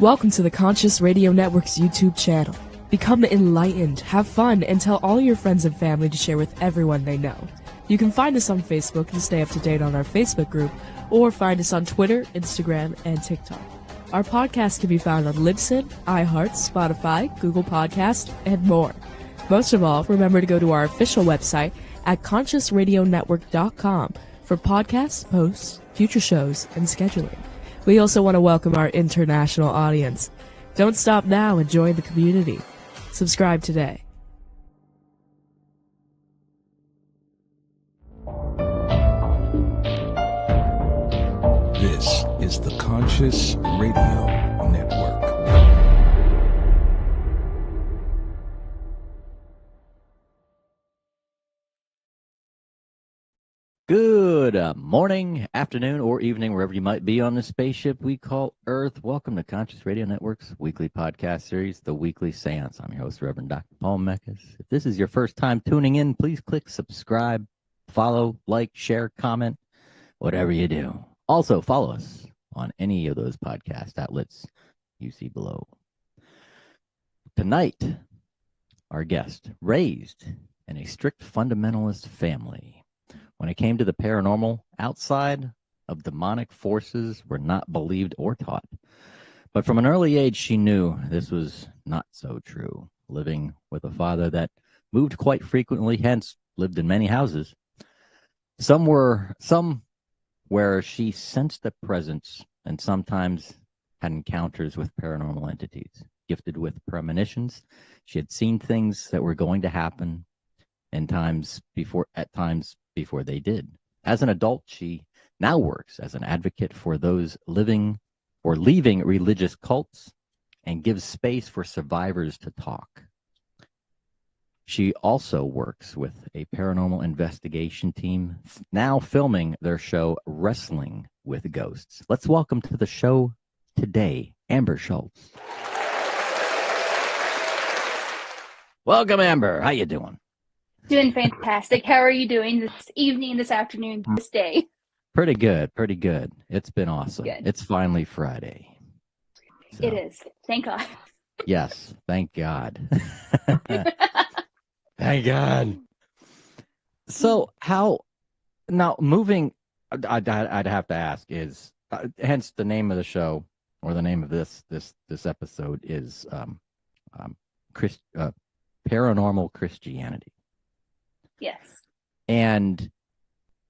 Welcome to the Conscious Radio Network's YouTube channel. Become enlightened, have fun, and tell all your friends and family to share with everyone they know. You can find us on Facebook and stay up to date on our Facebook group, or find us on Twitter, Instagram, and TikTok. Our podcast can be found on Libsyn, iHeart, Spotify, Google Podcast, and more. Most of all, remember to go to our official website at consciousradionetwork.com for podcasts, posts, future shows, and scheduling. We also want to welcome our international audience. Don't stop now and join the community. Subscribe today. This is the Conscious Radio Network. Good morning, afternoon, or evening, wherever you might be on the spaceship we call Earth. Welcome to Conscious Radio Network's weekly podcast series, The Weekly Seance. I'm your host, Reverend Dr. Paul Mekas. If this is your first time tuning in, please click subscribe, follow, like, share, comment, whatever you do. Also, follow us on any of those podcast outlets you see below. Tonight, our guest, raised in a strict fundamentalist family. When it came to the paranormal, outside of demonic forces were not believed or taught. But from an early age, she knew this was not so true. Living with a father that moved quite frequently, hence lived in many houses. Some where she sensed a presence and sometimes had encounters with paranormal entities. Gifted with premonitions, she had seen things that were going to happen at times before they did. As an adult, she now works as an advocate for those living or leaving religious cults and gives space for survivors to talk. She also works with a paranormal investigation team, now filming their show, Wrestling with Ghosts. Let's welcome to the show today, Amber Schultz. Welcome, Amber. How you doing? Doing fantastic. How are you doing this evening, this afternoon, this day? Pretty good, pretty good. It's been awesome. Good. It's finally Friday. So, it is. Thank God. Yes, thank God. Thank God. So how, now moving, I'd have to ask is, hence the name of the show, or the name of this episode is Paranormal Christianity. Yes.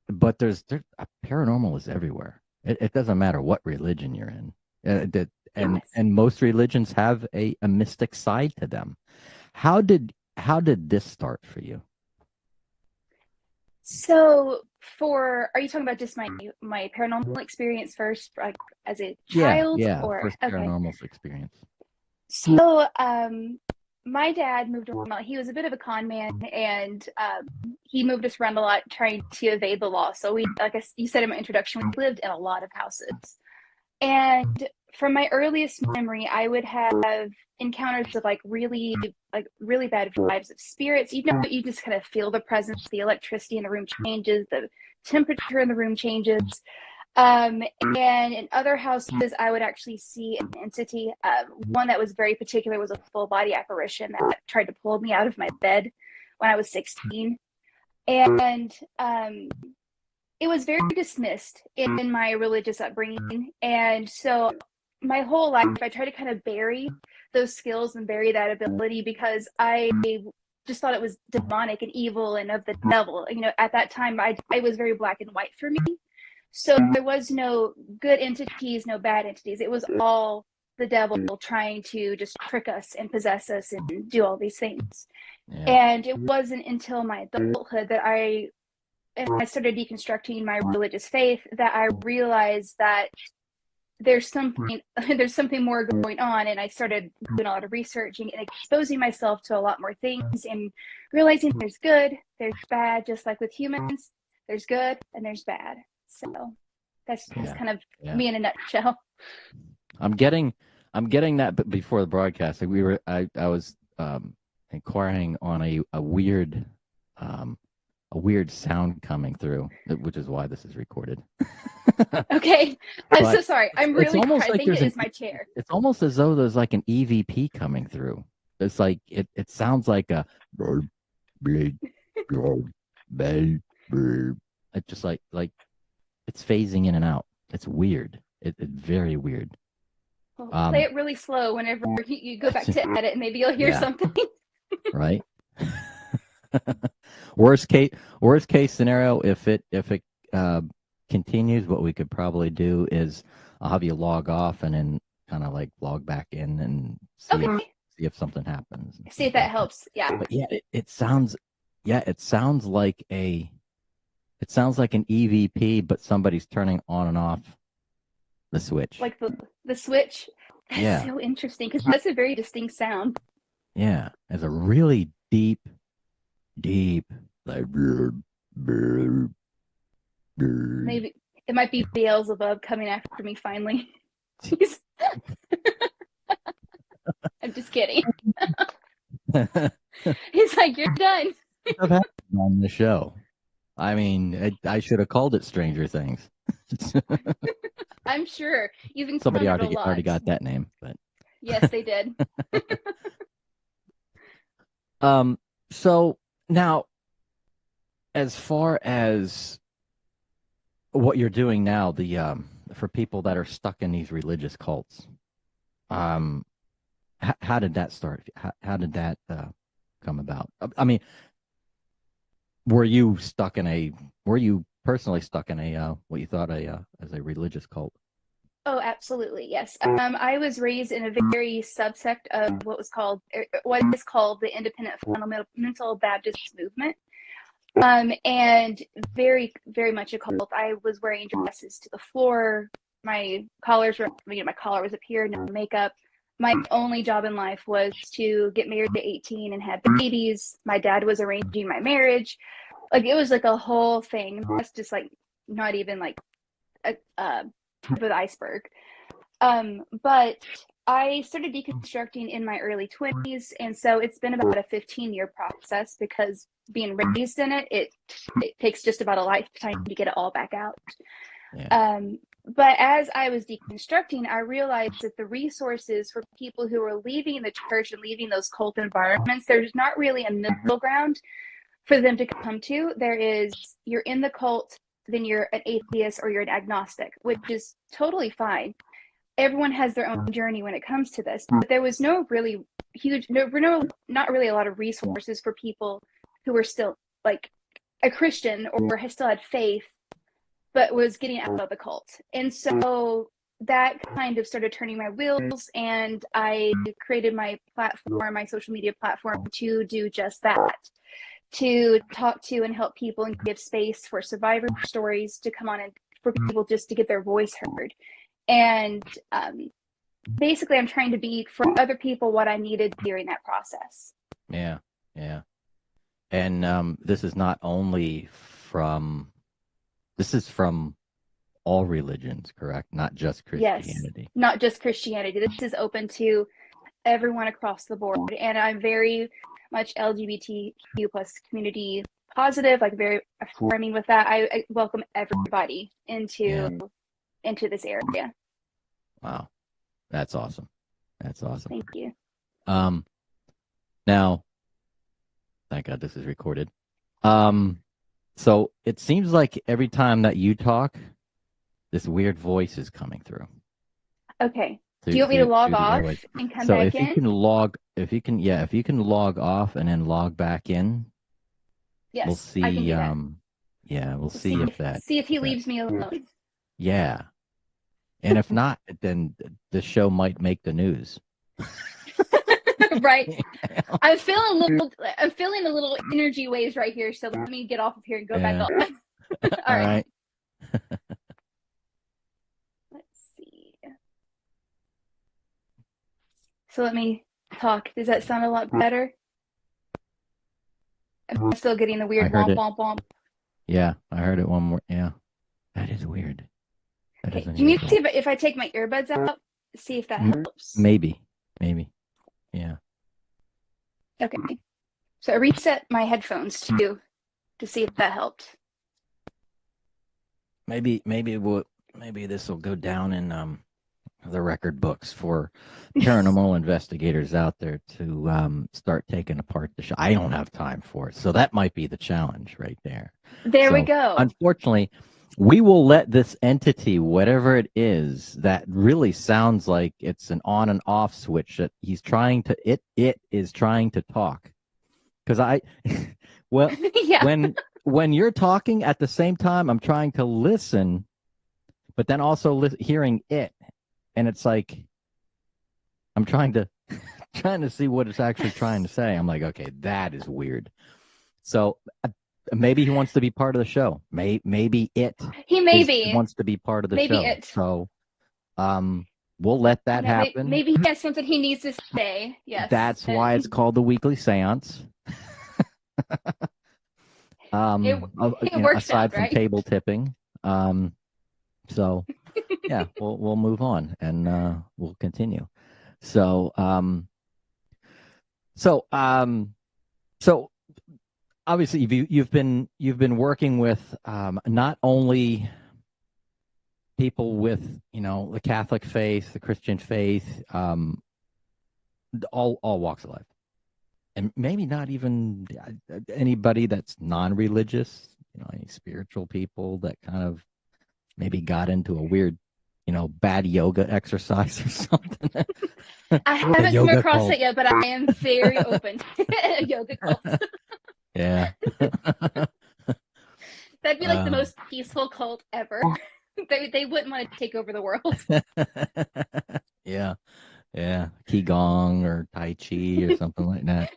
But there's paranormal is everywhere. It doesn't matter what religion you're in. And most religions have a mystic side to them. How did this start for you? So are you talking about just my paranormal experience first, like as a child? Yeah, or first paranormal experience. So my dad moved around. He was a bit of a con man, and he moved us around a lot trying to evade the law. So we, like you said in my introduction, we lived in a lot of houses. And from my earliest memory, I would have encounters of really bad vibes of spirits. You just kind of feel the presence, the electricity in the room changes, the temperature in the room changes. And in other houses, I would actually see an entity. One that was very particular was a full body apparition that tried to pull me out of my bed when I was 16. And it was very dismissed in my religious upbringing. And so my whole life, I tried to kind of bury those skills and bury that ability because I just thought it was demonic and evil and of the devil. At that time, it was very black and white for me. So there was no good entities, no bad entities. It was all the devil trying to just trick us and possess us and do all these things. Yeah. And it wasn't until my adulthood that I started deconstructing my religious faith that I realized that there's something more going on. And I started doing a lot of researching and exposing myself to a lot more things and realizing there's good, there's bad, just like with humans, there's good and there's bad. So that's just kind of me in a nutshell. I'm getting that, but before the broadcast, I was inquiring on a weird a weird sound coming through, which is why this is recorded. Okay. I'm But so sorry. I'm really almost I like think there's it is my chair. it's almost as though there's like an EVP coming through. It's like it sounds like a it just like it's phasing in and out. It's weird. It's very weird. Well, play it really slow whenever you go back to edit, and maybe you'll hear Yeah. something. Right. worst case scenario, if it continues, what we could probably do is I'll have you log off and then kind of like log back in and see Okay. see if something happens. See if that helps. Yeah. But yeah, it sounds like an EVP, but somebody's turning on and off the switch. Like the switch. That's Yeah. so interesting because that's a very distinct sound. Yeah, it's a really deep, like Maybe it might be Beelzebub coming after me finally. Jeez. I'm just kidding. He's like, you're done. on the show. I mean, I should have called it Stranger Things. I'm sure you've encountered Somebody a lot. already got that name, but yes, they did. So now, as far as what you're doing now, for people that are stuck in these religious cults, how did that start? How did that come about? I mean, were you personally stuck in a what you thought as a religious cult? Oh, absolutely, yes. I was raised in a very subsect of what is called the Independent Fundamental Baptist movement, and very, very much a cult. I was wearing dresses to the floor. My collar was up here, no makeup. My only job in life was to get married at 18 and have babies. My dad was arranging my marriage. Like, it was like a whole thing. That's just like not even like a tip of the iceberg. But I started deconstructing in my early 20s, and so it's been about a 15-year process because being raised in it, it takes just about a lifetime to get it all back out. Yeah. But as I was deconstructing, I realized that the resources for people who are leaving the church and leaving those cult environments, there's not really a middle ground for them to come to. There is, you're in the cult, then you're an atheist or you're an agnostic, which is totally fine. Everyone has their own journey when it comes to this, but there was not really a lot of resources for people who were still like a Christian or still had faith, but was getting out of the cult. And so that kind of started turning my wheels, and I created my social media platform to do just that, to talk to and help people and give space for survivor stories to come on and for people just to get their voice heard. And basically, I'm trying to be for other people what I needed during that process. Yeah, yeah. And this is not only this is from all religions, correct? Not just Christianity. Yes, not just Christianity. This is open to everyone across the board. And I'm very much LGBTQ plus community positive, like very affirming with that. I welcome everybody into this area. Wow. That's awesome. That's awesome. Thank you. Now, thank God this is recorded. So it seems like every time that you talk, this weird voice is coming through. Okay. Do you want me to log off and come back in? So if you can log off and then log back in, yes, we'll see. I can do that. Yeah, we'll see if he leaves me alone. Yeah. And if not, then the show might make the news. Right. I'm feeling a little energy waves right here, so let me get off of here and go back on. All right. Let's see. So let me talk. Does that sound a lot better? I'm still getting the weird womp womp womp. Yeah, I heard it one more. Yeah. That is weird. Okay. Can you see if I take my earbuds out, see if that helps? Maybe. Yeah. Okay. So I reset my headphones too, to see if that helped. Maybe this will go down in the record books for paranormal investigators out there to start taking apart the show. I don't have time for it, so that might be the challenge right there. There we go. Unfortunately, we will let this entity, whatever it is, that really sounds like it's an on and off switch that he's trying to. It is trying to talk, because well, Yeah. when you're talking at the same time, I'm trying to listen, but then also hearing it, and it's like I'm trying to see what it's actually trying to say. I'm like, okay, that is weird. So maybe he wants to be part of the show. Maybe he wants to be part of the show. So we'll let that happen. Maybe he has something he needs to say. Yes. That's why it's called the weekly seance. It works aside out, from right? table tipping. So yeah, we'll move on and we'll continue. So obviously you've been working with not only people with the Catholic faith, the Christian faith, all walks of life. And maybe not even anybody that's non-religious, any spiritual people that kind of maybe got into a weird, bad yoga exercise or something. I haven't come across it yet, but I am very open to a yoga cult. Yeah. That'd be like the most peaceful cult ever. They wouldn't want to take over the world. Yeah. Yeah, Qigong or Tai Chi or something like that.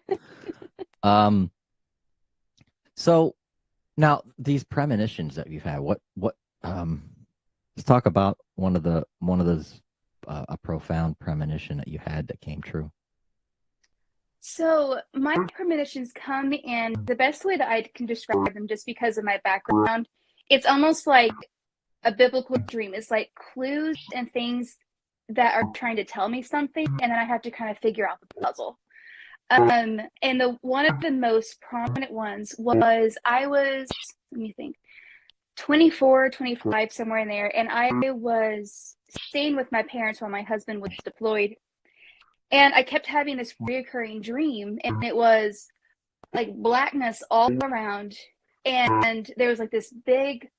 So now these premonitions that you've had, what let's talk about one of those a profound premonition that you had that came true. So my premonitions come in the best way that I can describe them, just because of my background. It's almost like a biblical dream. It's like clues and things that are trying to tell me something, and then I have to kind of figure out the puzzle. And one of the most prominent ones was I was, let me think, 24, 25, somewhere in there, and I was staying with my parents while my husband was deployed. And I kept having this reoccurring dream, and it was like blackness all around, and there was like this big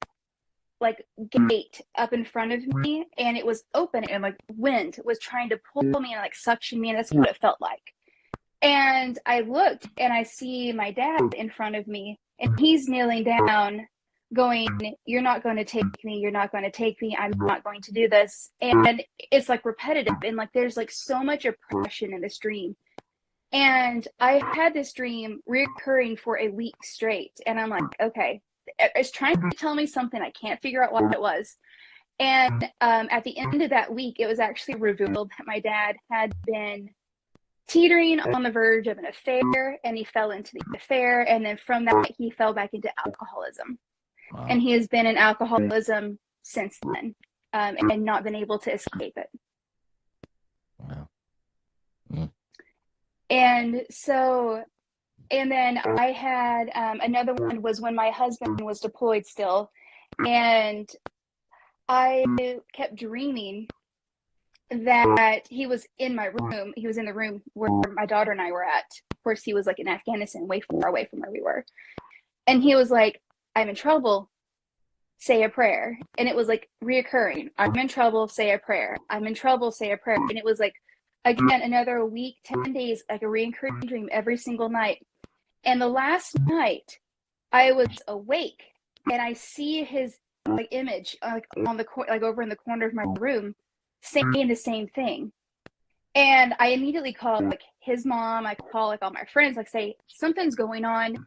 gate up in front of me, and it was open, and like wind was trying to pull me and like suction me, and that's what it felt like. And I looked, and I see my dad in front of me, and he's kneeling down going, "You're not going to take me, you're not going to take me, I'm not going to do this." And it's like repetitive, and like there's like so much oppression in this dream. And I had this dream recurring for a week straight, and I'm like, okay, it's trying to tell me something. I can't figure out what it was. And at the end of that week, it was actually revealed that my dad had been teetering on the verge of an affair, and he fell into the affair. And then from that, he fell back into alcoholism. Wow. And he has been in alcoholism since then, and not been able to escape it. Wow. Mm. And so, and then I had another one was when my husband was deployed still, and I kept dreaming that he was in my room. He was in the room where my daughter and I were at. Of course, he was like in Afghanistan, way far away from where we were. And he was like, "I'm in trouble, say a prayer." And it was like reoccurring. "I'm in trouble, say a prayer. I'm in trouble, say a prayer." And it was like, again, another week, 10 days, like a recurring dream every single night. And the last night, I was awake, and I see his like image like on the like over in the corner of my room, saying the same thing. And I immediately called like his mom. I call like all my friends, like say, "Something's going on.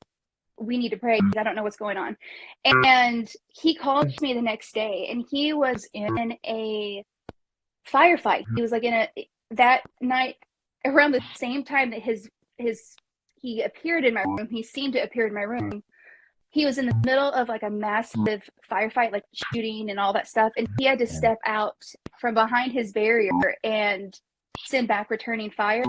We need to pray. I don't know what's going on." And he called me the next day, and he was in a firefight. He was like that night around the same time that he appeared in my room. He seemed to appear in my room. He was in the middle of like a massive firefight, like shooting and all that stuff. And he had to step out from behind his barrier and send back returning fire.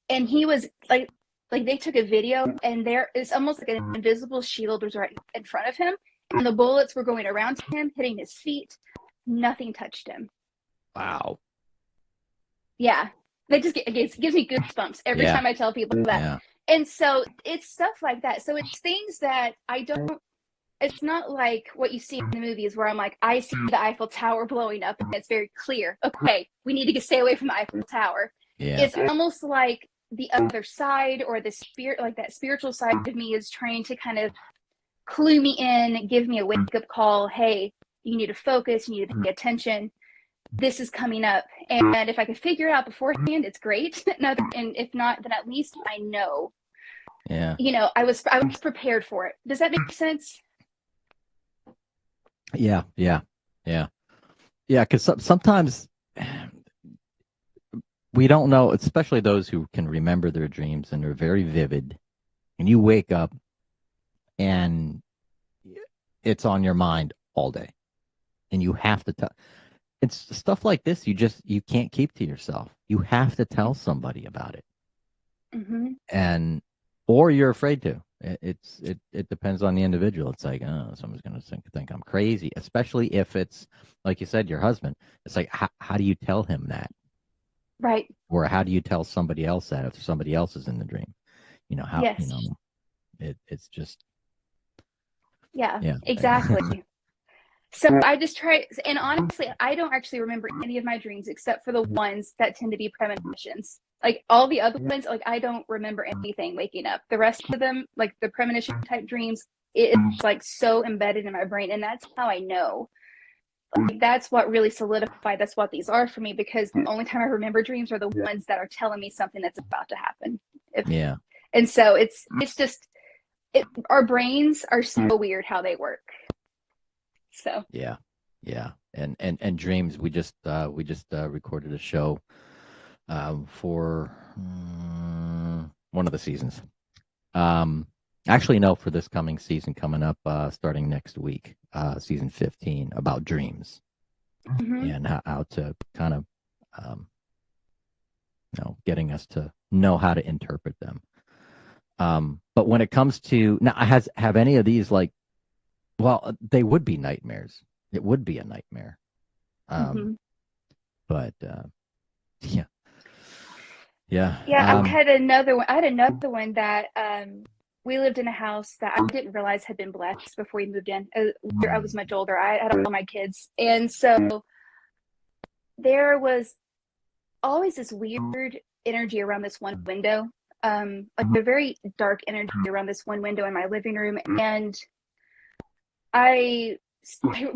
And he was like Like they took a video, and there is almost like an invisible shield was right in front of him, and the bullets were going around him, hitting his feet. Nothing touched him. Wow. Yeah, that just gives me goosebumps every time I tell people that. Yeah. And so it's stuff like that. So it's things that I don't. It's not like what you see in the movies where I'm like, I see the Eiffel Tower blowing up and it's very clear. Okay, we need to stay away from the Eiffel Tower. Yeah. It's almost like the other side, or the spirit, like that spiritual side of me is trying to kind of clue me in, give me a wake up call. Hey, you need to focus, you need to pay attention. This is coming up. And if I could figure it out beforehand, it's great. And if not, then at least I know. Yeah. You know, I was prepared for it. Does that make sense? Yeah. Because sometimes we don't know, especially those who can remember their dreams and they're very vivid. And you wake up and it's on your mind all day, and you have to tell. It's stuff like this. You can't keep to yourself. You have to tell somebody about it, or you're afraid to. It depends on the individual. It's like, oh, someone's going to think I'm crazy, especially if it's like you said, your husband. It's like, how do you tell him that? Right. Or how do you tell somebody else that if somebody else is in the dream? How, yes. It's just. Yeah. Exactly. So I just try, and honestly, I don't actually remember any of my dreams except for the ones that tend to be premonitions. Like all the other ones, like I don't remember anything waking up. The rest of them, like the premonition type dreams, it's like so embedded in my brain, and that's how I know. Like that's what really solidified. That's what these are for me, because the only time I remember dreams are the ones that are telling me something that's about to happen. And so it's just our brains are so weird how they work. So yeah, and dreams. We just recorded a show for one of the seasons. Actually, no, for this coming season coming up, starting next week, season 15, about dreams and how to kind of, getting us to know how to interpret them. But when it comes to now, have any of these well, they would be nightmares. It would be a nightmare. But yeah. I had another one. I had another one that we lived in a house that I didn't realize had been blessed before we moved in. I was much older. I had all my kids, and so there was always this weird energy around this one window, like a very dark energy around this one window in my living room, and I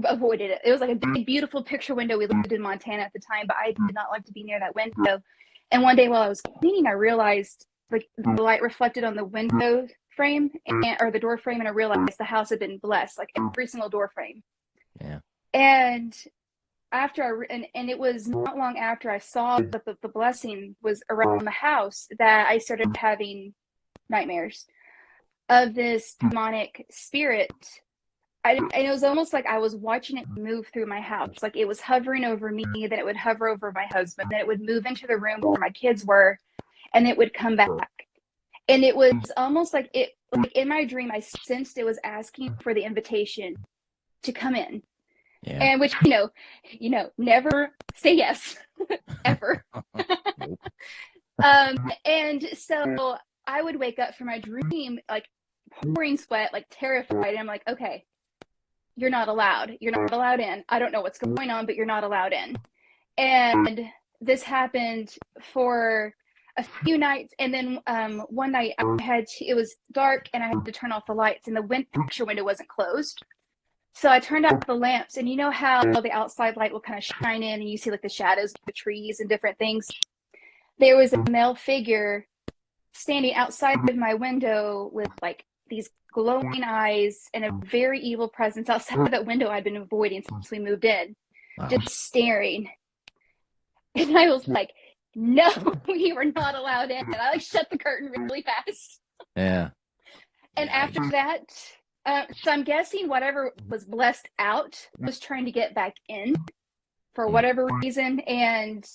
avoided it. It was like a big, beautiful picture window. We lived in Montana at the time, but I did not like to be near that window. And one day while I was cleaning, I realized like the light reflected on the window frame or the door frame, and I realized the house had been blessed, like every single door frame. Yeah. And after and it was not long after I saw that the blessing was around the house that I started having nightmares of this demonic spirit. And it was almost like I was watching it move through my house. Like it was hovering over me, then it would hover over my husband, then it would move into the room where my kids were, and it would come back. And it was almost like in my dream, I sensed it was asking for the invitation to come in. Yeah. And which, never say yes, ever. And so I would wake up from my dream, like pouring sweat, like terrified. And I'm like, okay, you're not allowed. You're not allowed in. I don't know what's going on, but you're not allowed in. And this happened for a few nights. And then one night it was dark and I had to turn off the lights, and the picture window wasn't closed. So I turned out the lamps, and you know how the outside light will kind of shine in and you see like the shadows of the trees and different things. There was a male figure standing outside of my window with like these glowing eyes and a very evil presence outside of that window I'd been avoiding since we moved in. Wow. Just staring. And I was like, no, you are not allowed in. And I like shut the curtain really fast. Yeah. And after that, so I'm guessing whatever was blessed out was trying to get back in for whatever reason. And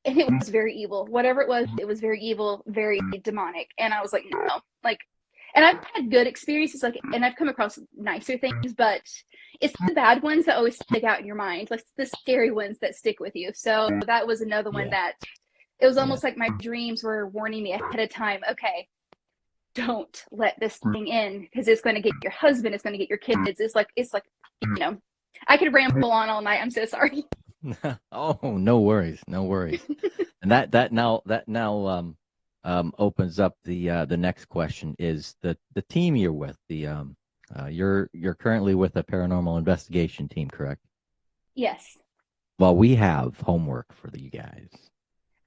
and it was very evil. Whatever it was very evil, very demonic. And I was like, no, like, and I've had good experiences, like, and I've come across nicer things, but it's the bad ones that always stick out in your mind, like the scary ones that stick with you. So that was another one that it was almost like my dreams were warning me ahead of time. Okay, don't let this thing in, because it's going to get your husband, it's going to get your kids. It's like, you know, I could ramble on all night. I'm so sorry. Oh, no worries, no worries. And that now opens up the next question. Is the team you're with, you're currently with a paranormal investigation team, correct? Yes. Well, we have homework for you guys.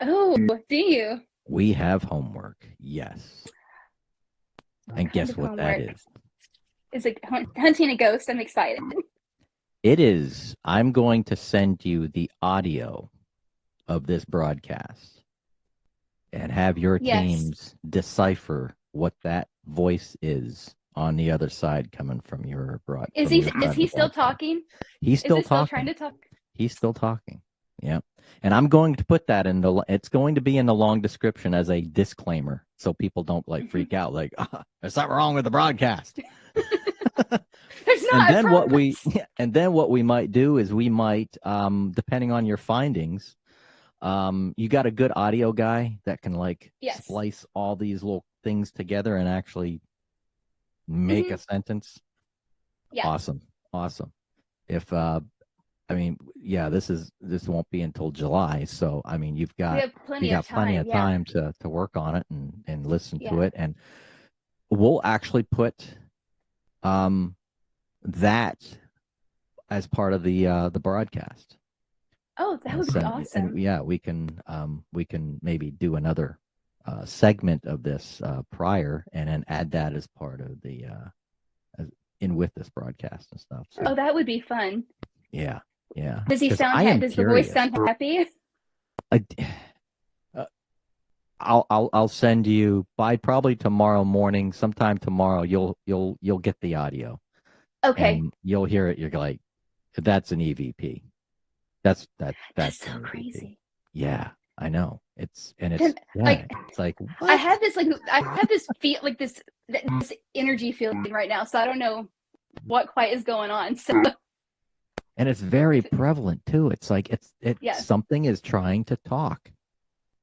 Oh, do you? We have homework, yes. And guess what that is? Is it hunting a ghost? I'm excited. It is. I'm going to send you the audio of this broadcast and have your teams decipher what that voice is on the other side coming from your broadcast. Is he still talking? He's still talking. Trying to talk? He's still talking. Yeah. And I'm going to put that it's going to be in the long description as a disclaimer, so people don't freak out, like, there's something wrong with the broadcast. There's not. And then what we might do is we might, depending on your findings, you got a good audio guy that can splice all these little things together and actually make a sentence. Yeah. Awesome. If this won't be until July, so I mean you've got plenty of time to work on it and listen to it, and we'll actually put that as part of the broadcast. Oh, that would be awesome. And we can maybe do another segment of this prior, and then add that as part of the with this broadcast and stuff. So, oh, that would be fun. Yeah. Does he sound? Does the voice sound happy? I'll send you by probably tomorrow morning. Sometime tomorrow, you'll get the audio. Okay. And you'll hear it. You're like, that's an EVP. That's so crazy. Yeah, I know. It's like what? I have this feel like this energy feeling right now. So I don't know what quite is going on. So. And it's very prevalent too. It's like something is trying to talk,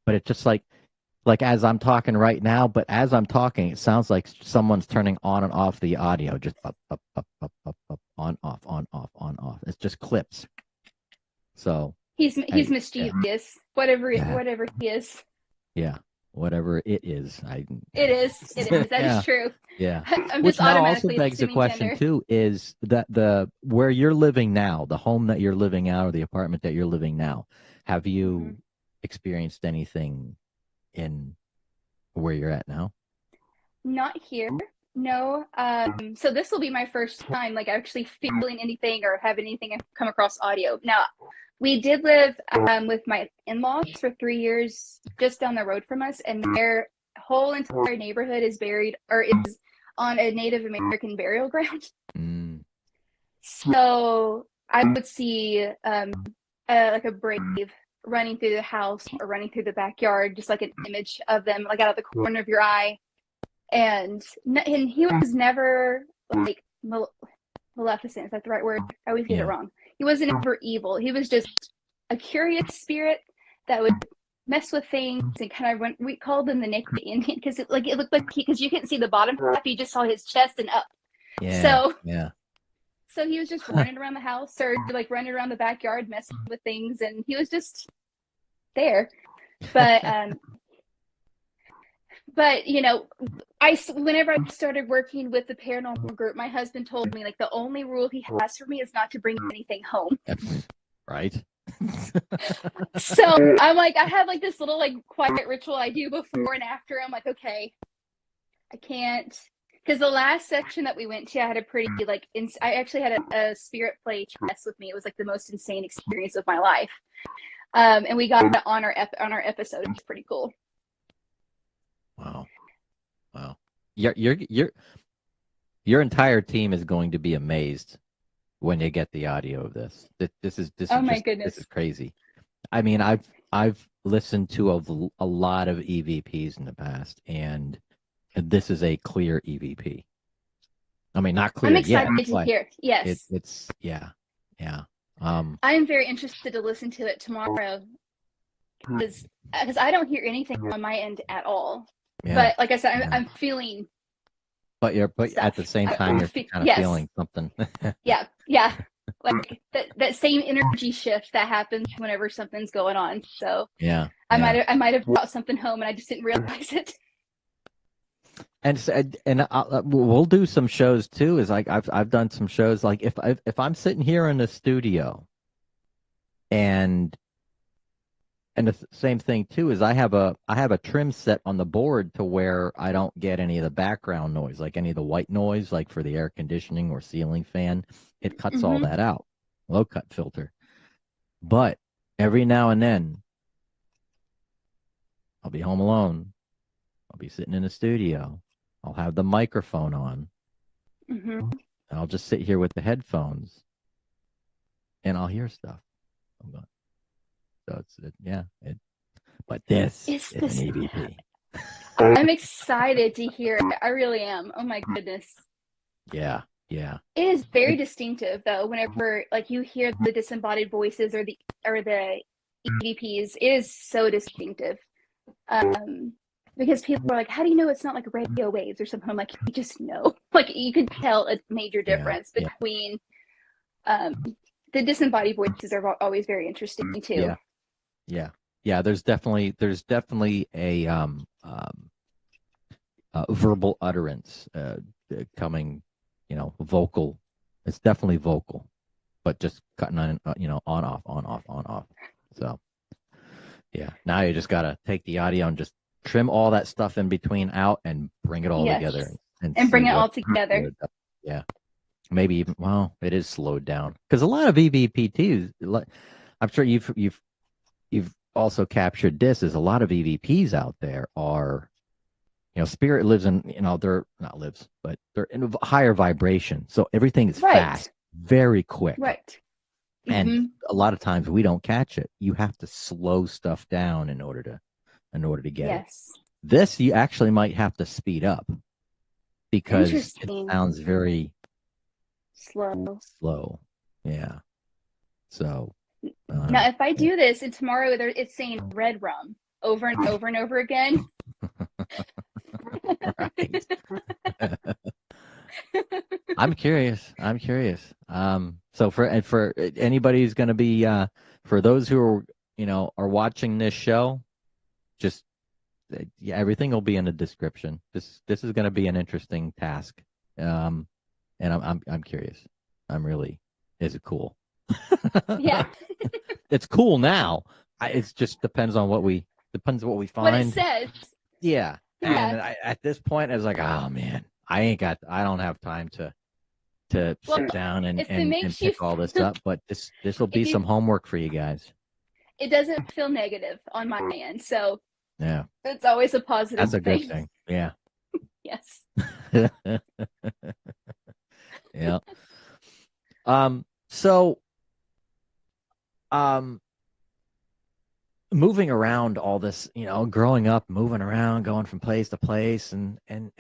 but it's just like as I'm talking right now. But as I'm talking, it sounds like someone's turning on and off the audio, just up, on, off. It's just clips. So he's mischievous. Whatever he is. Yeah. Whatever it is. It is. That is true. Yeah. I'm Which just now automatically also begs the question gender. too, is that where you're living now, the home that you're living out, or the apartment that you're living now, have you experienced anything in where you're at now? Not here. No. So this will be my first time actually feeling anything or having anything come across audio. Now, we did live with my in-laws for 3 years just down the road from us, and their whole entire neighborhood is on a Native American burial ground. Mm. So I would see a brave running through the house or running through the backyard, just like an image of them, like out of the corner of your eye. And he was never maleficent. Is that the right word? I always get it wrong. He wasn't ever evil. He was just a curious spirit that would mess with things and kind of we called him the naked Indian because it looked like because you couldn't see the bottom half, you just saw his chest and up. So he was just running around the house or running around the backyard messing with things, and he was just there. But whenever I started working with the paranormal group, my husband told me the only rule he has for me is not to bring anything home. Right. So I'm I have this little quiet ritual I do before and after. I'm okay, I can't, because the last section that we went to, I had a pretty I actually had a spirit play chess with me. It was the most insane experience of my life, and we got it on our episode. It was pretty cool. Wow. Your entire team is going to be amazed when you get the audio of this. This is oh my goodness. This is crazy. I mean, I've listened to a lot of EVPs in the past, and this is a clear EVP. I mean, not clear I'm yet, excited to but hear. Yes. it's yeah. I'm very interested to listen to it tomorrow because I don't hear anything on my end at all. Yeah. But like I said, Yeah. I'm feeling. But at the same time, you're kind of yes. feeling something. Yeah. Like that same energy shift that happens whenever something's going on. So yeah. I might have brought something home and I just didn't realize it. And we'll do some shows too. Is like I've done some shows. Like if I'm sitting here in the studio, and the same thing too is I have a trim set on the board to where I don't get any of the background noise, like any of the white noise, like for the air conditioning or ceiling fan. It cuts all that out, low cut filter. But every now and then, I'll be home alone. I'll be sitting in the studio. I'll have the microphone on. And I'll just sit here with the headphones, and I'll hear stuff. So but this is an EVP. I'm excited to hear it. I really am. Oh my goodness. Yeah. It is very distinctive though. Whenever like you hear the disembodied voices or the EVPs, it is so distinctive. Because people are like, how do you know it's not like radio waves or something? I'm like, you just know. Like you could tell a major difference between the disembodied voices are always very interesting too. Yeah. There's definitely a verbal utterance coming, vocal. It's definitely vocal, but just cutting on, on off. So yeah, now you just gotta take the audio and just trim all that stuff in between out and bring it all together and bring it all together. Yeah. Maybe even, it is slowed down because a lot of EVPs, I'm sure you've also captured this, is a lot of EVPs out there are, spirit lives in, they're not lives, but they're in a higher vibration. So everything is fast, very quick. Right. And a lot of times we don't catch it. You have to slow stuff down in order to get it. This you actually might have to speed up because it sounds very slow. Yeah. So now if I do this and tomorrow it's saying red rum over and over and over again. Right. I'm curious. So for anybody who's going to be for those who are are watching this show, just everything will be in the description. This is going to be an interesting task, and I'm curious. I'm really, is it cool? Yeah, it's cool now. It just depends what we find. What it says. Yeah. And at this point, I was like, oh man, I don't have time to sit down and pick all this up. But this will be some homework for you guys. It doesn't feel negative on my end, so yeah, it's always a positive. That's a good thing. Yeah. Yes. Yeah. So, moving around all this, growing up, moving around, going from place to place and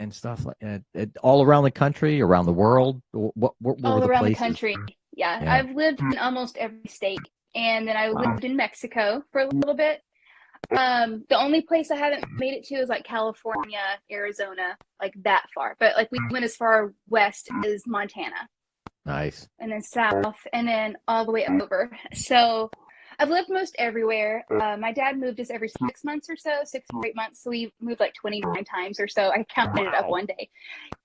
stuff like all around the country, around the world. What all were around the the country? Yeah, I've lived in almost every state, and then I lived in Mexico for a little bit. The only place I haven't made it to is like California, Arizona, like that far. But like we went as far west as Montana. Nice. And then south, and then all the way over. So I've lived most everywhere. My dad moved us every 6 months or so, 6 or 8 months. So we moved like 29 times or so. I counted it up one day.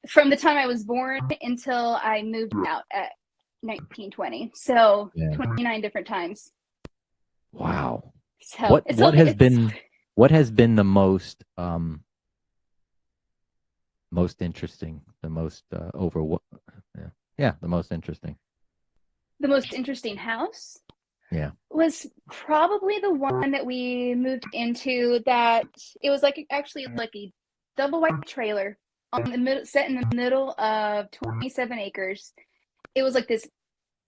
From the time I was born until I moved out at 1920. So 29 different times. Wow. So what has been the most interesting, the most the most interesting. The most interesting house? Yeah. Was probably the one that we moved into that it was actually a double wide trailer on the middle, set in the middle of 27 acres. It was like this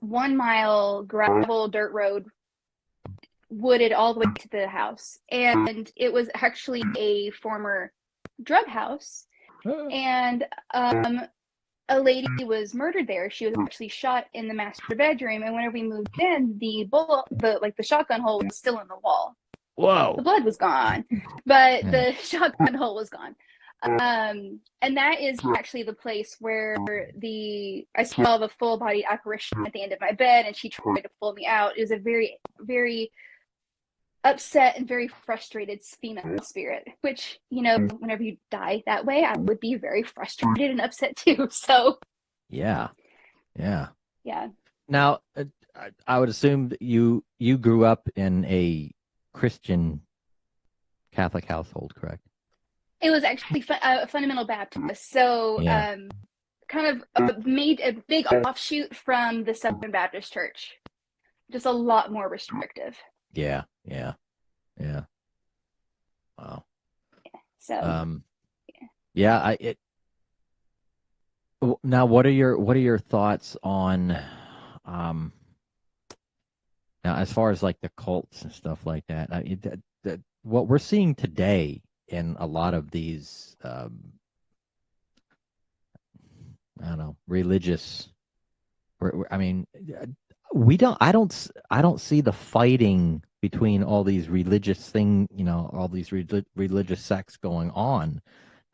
1 mile gravel dirt road wooded all the way to the house. And it was actually a former drug house. And a lady was murdered there. She was actually shot in the master bedroom. And whenever we moved in, the shotgun hole was still in the wall. Whoa. The blood was gone, but the shotgun hole was gone. And that is actually the place where I saw the full body apparition at the end of my bed, and she tried to pull me out. It was a very, very upset and very frustrated female spirit, which, whenever you die that way, I would be very frustrated and upset too. So yeah. Now, I would assume that you grew up in a Christian Catholic household, correct? it was actually a fundamental Baptist. So kind of made a big offshoot from the Southern Baptist Church, just a lot more restrictive. Yeah. Wow. So now what are your thoughts on now as far as like the cults and stuff like that? What we're seeing today in a lot of these I don't know, religious, I mean, I don't see the fighting between all these religious all these religious sects going on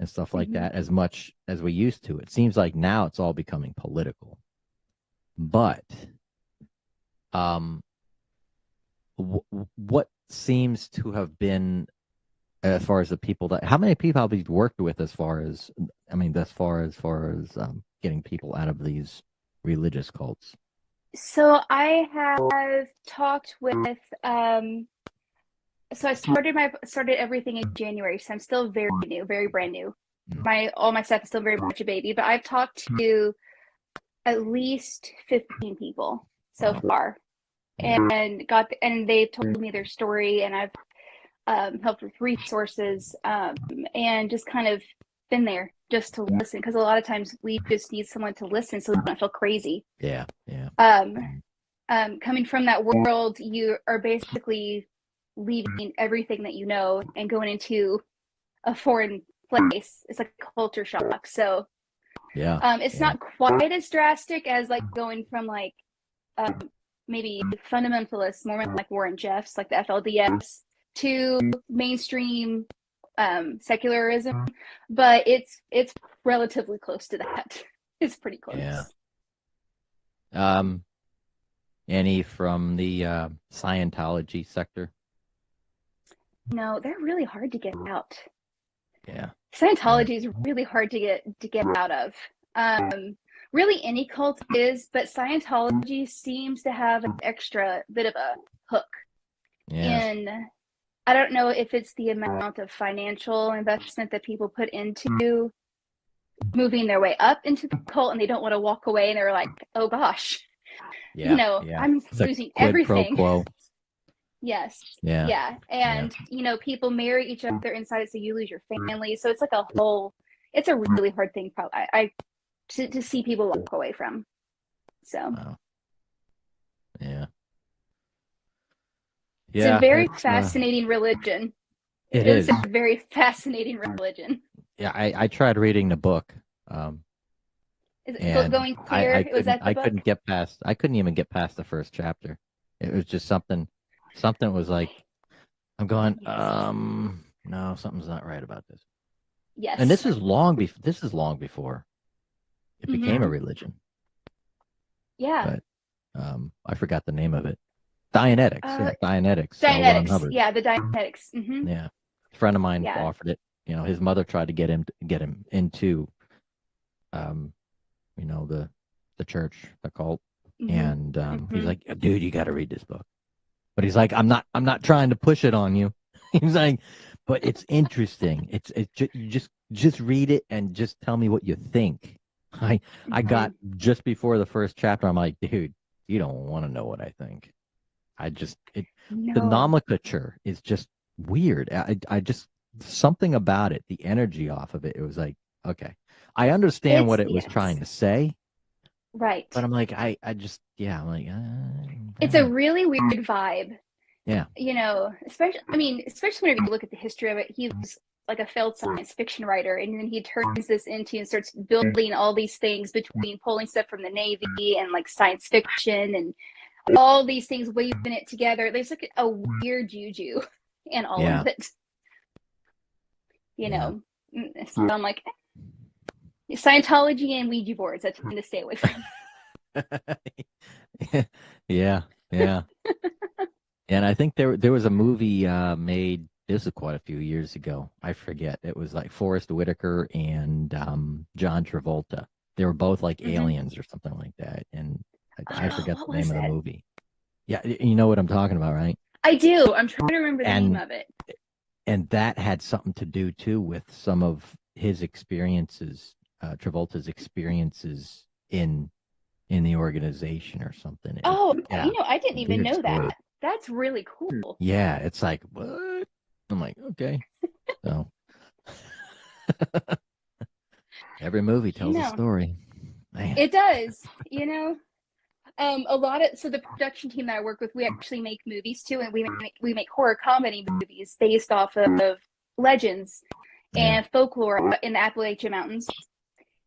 and stuff like that as much as we used to. It seems like now it's all becoming political. But what seems to have been, as far as the people how many people have you worked with as far as getting people out of these religious cults? So I have talked with so I started everything in January, so I'm still very new, very brand new. All my stuff is still very much a baby, but I've talked to at least 15 people so far, and they've told me their story, and I've helped with resources, and just kind of been there just to listen, because a lot of times we just need someone to listen so we don't feel crazy. Yeah. Coming from that world, you are basically leaving everything that you know and going into a foreign place. It's like a culture shock. So it's not quite as drastic as like going from like maybe fundamentalists, more like Warren Jeffs, like the FLDS, to mainstream secularism, but it's relatively close to that. It's pretty close. Any from the Scientology sector? No, they're really hard to get out. Yeah. Scientology is really hard to get out of. Really any cult is, but Scientology seems to have an extra bit of a hook. And I don't know if it's the amount of financial investment that people put into moving their way up into the cult, and they don't want to walk away, and they're like, oh gosh, I'm losing everything. Pro quo. Yes. Yeah. And, people marry each other inside, so you lose your family. So it's like it's a really hard thing to see people walk away from. So. Wow. Yeah. It's a very fascinating religion. It is a very fascinating religion. Yeah, I tried reading the book. Is it Going Clear? I couldn't even get past the first chapter. It was just something was like, I'm going, no, something's not right about this. Yes. And this is long before it became a religion. Yeah. But I forgot the name of it. Dianetics. Dianetics. Dianetics. Yeah, the Dianetics. Mm-hmm. Yeah. A friend of mine offered it. His mother tried to get him into the church, the cult. And he's like, dude, you got to read this book. But he's like, I'm not trying to push it on you. He's like, but it's interesting. You just read it and just tell me what you think. I got just before the first chapter, I'm like, dude, you don't want to know what I think. The nomenclature is just weird. I just, something about it, the energy off of it, it was like, okay, I understand what it was trying to say. Right. But I'm like, I'm like, it's a really weird vibe. Yeah. Especially whenever you look at the history of it, he was like a failed science fiction writer, and then he turns this into and starts building all these things between pulling stuff from the Navy and like science fiction and all these things, weaving it together. There's like a weird juju in all of it. So I'm like, Scientology and Ouija boards, I tend to stay away from. Yeah. And I think there was a movie made, this was quite a few years ago. I forget. It was like Forrest Whitaker and John Travolta. They were both like aliens or something like that. And I forget the name of the movie. Yeah, you know what I'm talking about, right? I do. I'm trying to remember the name of it. And that had something to do too with some of his experiences, Travolta's experiences in the organization or something. I didn't even know story. that. That's really cool. Yeah, it's like, what? I'm like, okay. So every movie tells a story. Man. It does, so the production team that I work with, we actually make movies too, and we make horror comedy movies based off of legends and folklore in the Appalachian Mountains.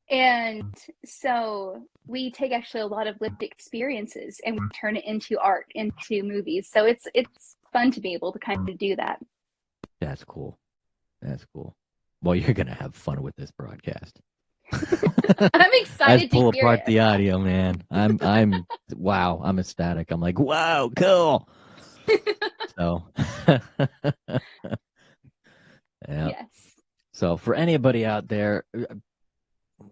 And so we take actually a lot of lived experiences and we turn it into art, into movies. So it's fun to be able to kind of do that. That's cool. Well, you're gonna have fun with this broadcast. I'm excited to pull hear apart it. the audio, man. I'm wow. I'm ecstatic. I'm like, wow, cool. So, Yes. So for anybody out there,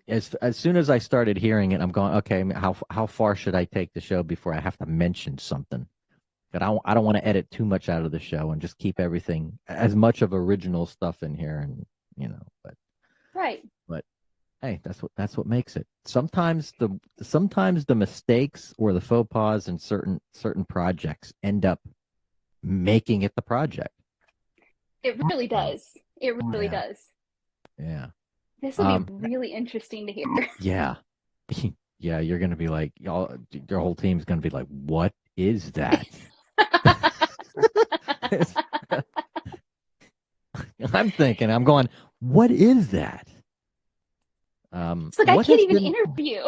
as soon as I started hearing it, I'm going, okay, how far should I take the show before I have to mention something? But I don't want to edit too much out of the show and just keep everything, as much of original stuff in here, and but right. But hey, that's what makes it. Sometimes the mistakes or the faux pas in certain projects end up making it the project. It really does. It really does. Yeah. This will be really interesting to hear. Yeah. Yeah, you're gonna be like, your whole team's gonna be like, what is that? I'm going, what is that? It's like I can't even interview.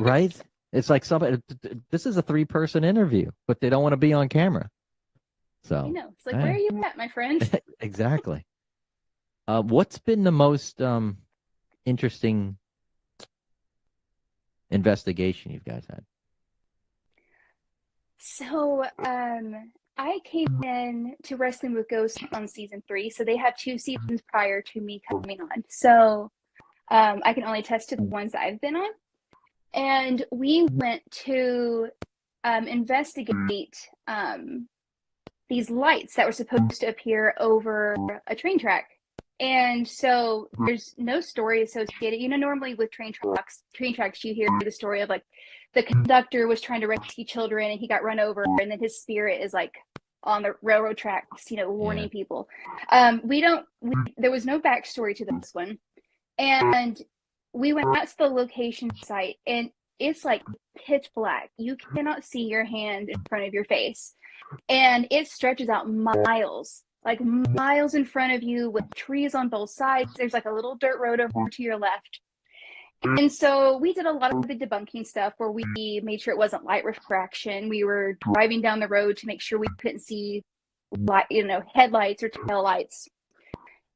Right? It's like this is a 3-person interview, but they don't want to be on camera. So it's like, where are you at, my friend? Exactly. What's been the most interesting investigation you guys had? So, I came in to Wrestling with Ghosts on season 3, so they have 2 seasons prior to me coming on. So, I can only attest to the ones that I've been on. And we went to investigate these lights that were supposed to appear over a train track. And so there's no story associated. Normally with train tracks, you hear the story of like the conductor was trying to rescue children and he got run over, and then his spirit is like on the railroad tracks, warning people. There was no backstory to this one. And we went out to the location site, and it's like pitch black. You cannot see your hand in front of your face. And it stretches out miles, like miles in front of you, with trees on both sides. There's like a little dirt road over to your left. And so we did a lot of the debunking stuff where we made sure it wasn't light refraction. We were driving down the road to make sure we couldn't see headlights or taillights.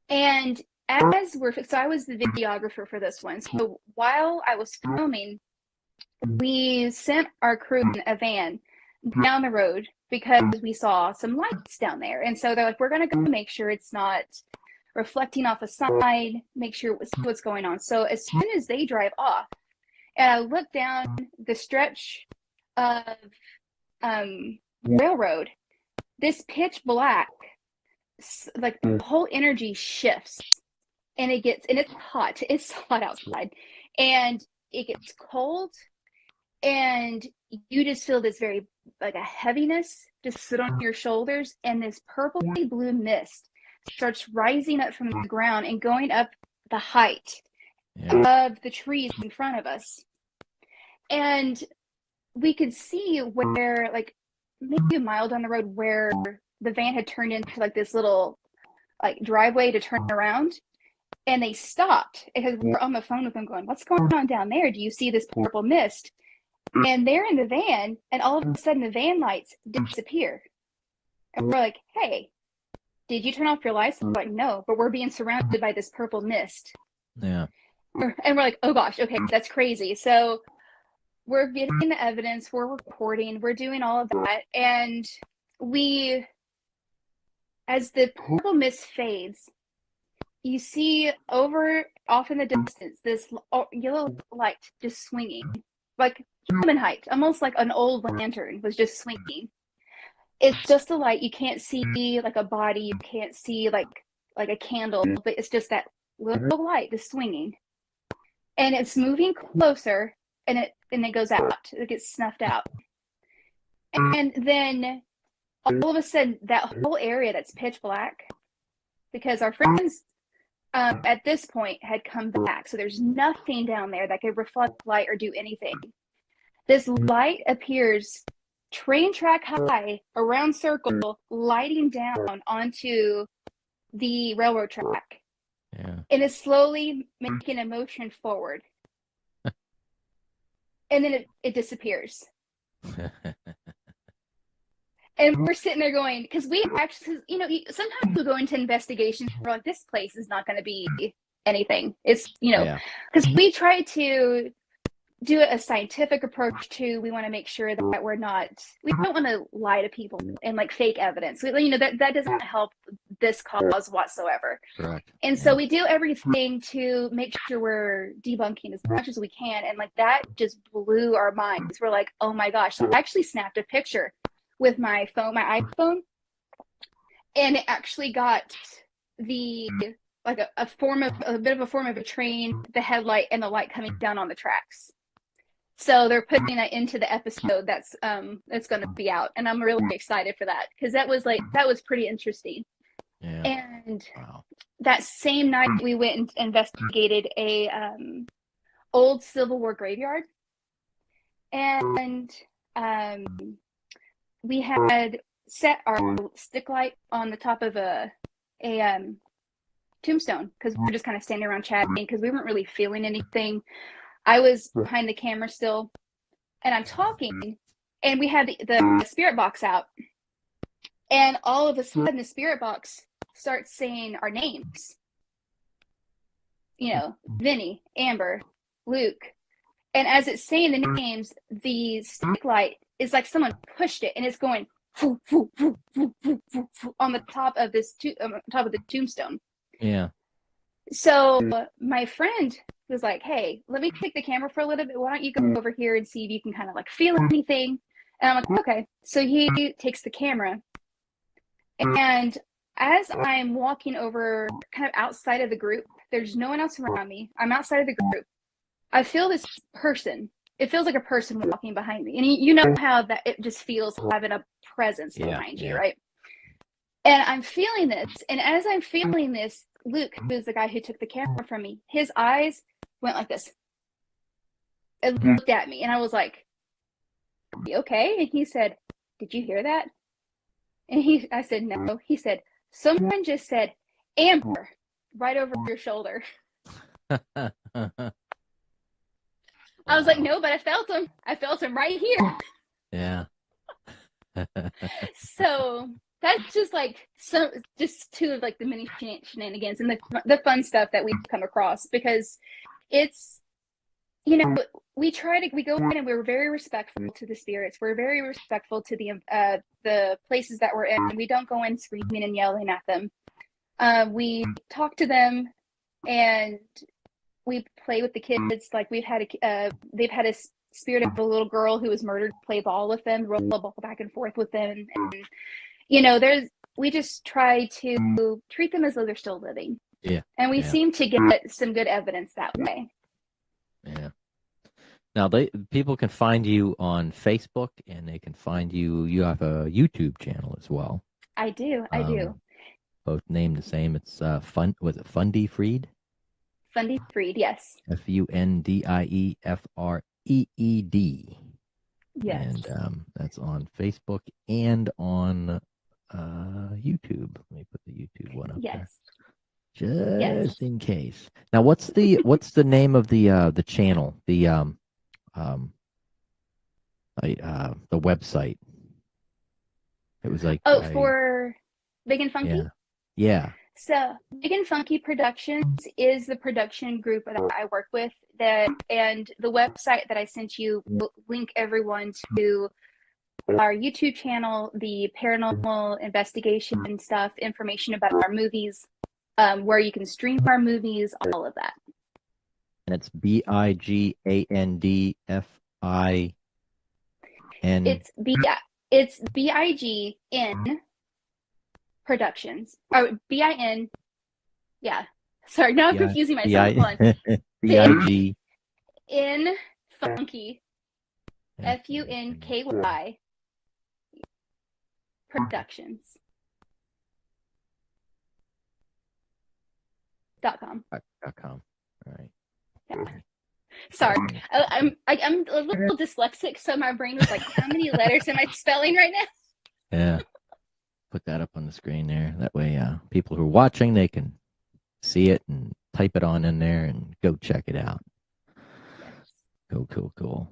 And so I was the videographer for this one. So while I was filming, we sent our crew in a van down the road because we saw some lights down there. And so they're like, we're going to go make sure it's not reflecting off a side, make sure what's going on. So as soon as they drive off, and I look down the stretch of railroad, this pitch black, like the whole energy shifts. And it's hot. It's hot outside. And it gets cold. And you just feel this very, like a heaviness just sit on your shoulders. And this purpley blue mist starts rising up from the ground and going up the height of the trees in front of us. And we could see where, like, maybe a mile down the road, where the van had turned into like this little like driveway to turn around, and they stopped because we're on the phone with them going, what's going on down there? Do you see this purple mist? And they're in the van, and all of a sudden the van lights disappear. And we're like, hey, did you turn off your lights? They're like, no, but we're being surrounded by this purple mist. Yeah. And we're like, oh gosh, okay, that's crazy. So we're getting the evidence, we're recording, we're doing all of that. And as the purple mist fades, you see off in the distance, this yellow light just swinging, like human height, almost like an old lantern was just swinging. It's just a light. You can't see like a body. You can't see like a candle, but it's just that little light just swinging. And it's moving closer, and it goes out. It gets snuffed out. And then all of a sudden, that whole area that's pitch black, because our friends at this point had come back. So there's nothing down there that could reflect light or do anything. This light appears train track high, around circle, lighting down onto the railroad track. Yeah. And is slowly making a motion forward. And then it disappears. And we're sitting there going, because we actually, sometimes we go into investigations, we're like, this place is not going to be anything. It's, because we try to do a scientific approach too. We want to make sure that we don't want to lie to people and like fake evidence. That doesn't help this cause whatsoever. Correct. And so we do everything to make sure we're debunking as much as we can. And like that just blew our minds. We're like, oh my gosh. So I actually snapped a picture with my iPhone, and it actually got like a bit of a form of a train, the headlight and the light coming down on the tracks. So they're putting that into the episode that's going to be out, and I'm really excited for that because that was pretty interesting. Yeah. And wow. That same night we went and investigated a old Civil War graveyard, and we had set our stick light on the top of a tombstone because we were just kind of standing around chatting because we weren't really feeling anything. I was behind the camera still, and I'm talking, and we had the spirit box out, and all of a sudden the spirit box starts saying our names. Vinny, Amber, Luke. And as it's saying the names, the stick light is like someone pushed it, and it's going foo, foo, foo, foo, foo, foo, foo, on the top of the tombstone. Yeah. So my friend was like, hey, let me take the camera for a little bit. Why don't you go over here and see if you can kind of like feel anything? And I'm like, okay. So he takes the camera. And as I'm walking over kind of outside of the group, there's no one else around me. I'm outside of the group. I feel this person. It feels like a person walking behind me. And you know how that it just feels having a presence behind you, right? And I'm feeling this. And as I'm feeling this, Luke, who's the guy who took the camera from me, his eyes went like this. It looked at me. And I was like, are you okay? And he said, did you hear that? And I said, no. He said, someone just said, Amber, right over your shoulder. I was like, no, but I felt him. I felt him right here. Yeah. So that's just like two of like the many shenanigans and the fun stuff that we've come across, because it's, we go in and we're very respectful to the spirits. We're very respectful to the places that we're in. We don't go in screaming and yelling at them. We talk to them and we play with the kids. Like they've had a spirit of a little girl who was murdered, play ball with them, roll the ball back and forth with them. And, we just try to treat them as though they're still living. Yeah. And we seem to get some good evidence that way. Yeah. Now people can find you on Facebook, and they can find you. You have a YouTube channel as well. I do. Both named the same. It's Was it Fundy Freed? Fundy Freed, yes. FUNDIEFREED. Yes. And that's on Facebook and on YouTube. Let me put the YouTube one up there. Yes. Just in case. Now, what's the name of the channel? The website. It was like For Big and Funky? Yeah. So Big and Funky Productions is the production group that I work with, and the website that I sent you will link everyone to our YouTube channel, the paranormal investigation stuff, information about our movies, where you can stream our movies, all of that. And it's BIGANDFIN. It's BIGN Productions. Or BIN. Yeah. Sorry, now I'm confusing myself. Hold on. BIG. In Funky. FUNKY. Productions. .com. .com. All right. Yeah. Sorry, I'm a little dyslexic, so my brain was like, "How many letters am I spelling right now?" Yeah. Put that up on the screen there. That way, people who are watching, they can see it and type it on in there and go check it out. Yes. Cool.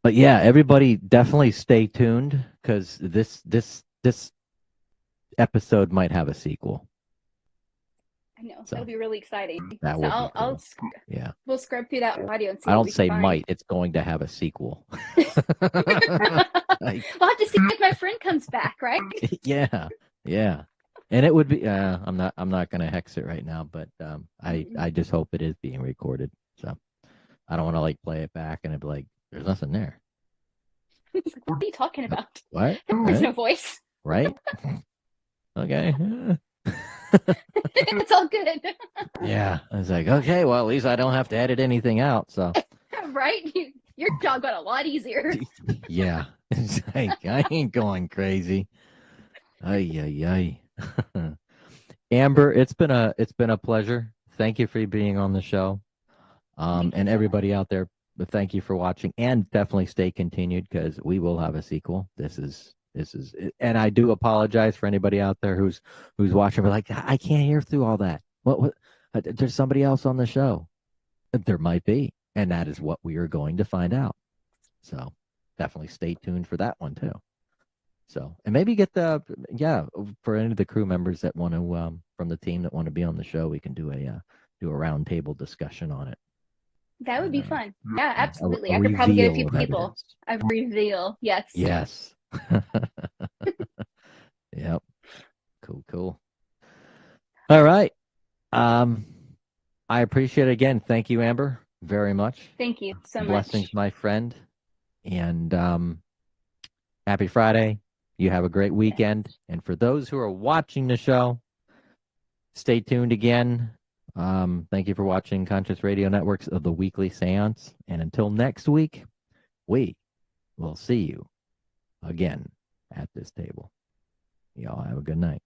But yeah, everybody definitely stay tuned because this episode might have a sequel. I know, that'll be really exciting. That will be cool. We'll scrub through that audio and see. I don't say might; it's going to have a sequel. We'll have to see if my friend comes back, right? Yeah, and it would be. I'm not going to hex it right now, but I just hope it is being recorded. So I don't want to play it back and it'd be like, "There's nothing there." What are you talking about? What? There's no voice. Right? Okay. It's all good. Yeah. I was like, okay, well, at least I don't have to edit anything out. So, right? Your job got a lot easier. Yeah. It's like, I ain't going crazy. Ay. Amber, it's been a pleasure. Thank you for being on the show. And everybody out there, thank you for watching, and definitely stay continued because we will have a sequel. This is, and I do apologize for anybody out there who's watching. But like, I can't hear through all that. What? There's somebody else on the show. There might be, and that is what we are going to find out. So definitely stay tuned for that one too. So, and maybe get for any of the crew members that want to from the team that want to be on the show, we can do a roundtable discussion on it. That would be fun. Yeah, absolutely. I could probably get a few people. A reveal, yes. Yes. Yep. Cool. All right. I appreciate it again. Thank you, Amber, very much. Thank you so much. Blessings, my friend. And happy Friday. You have a great weekend. And for those who are watching the show, stay tuned again. Thank you for watching Conscious Radio Networks of the Weekly Seance. And until next week, we will see you again at this table. Y'all have a good night.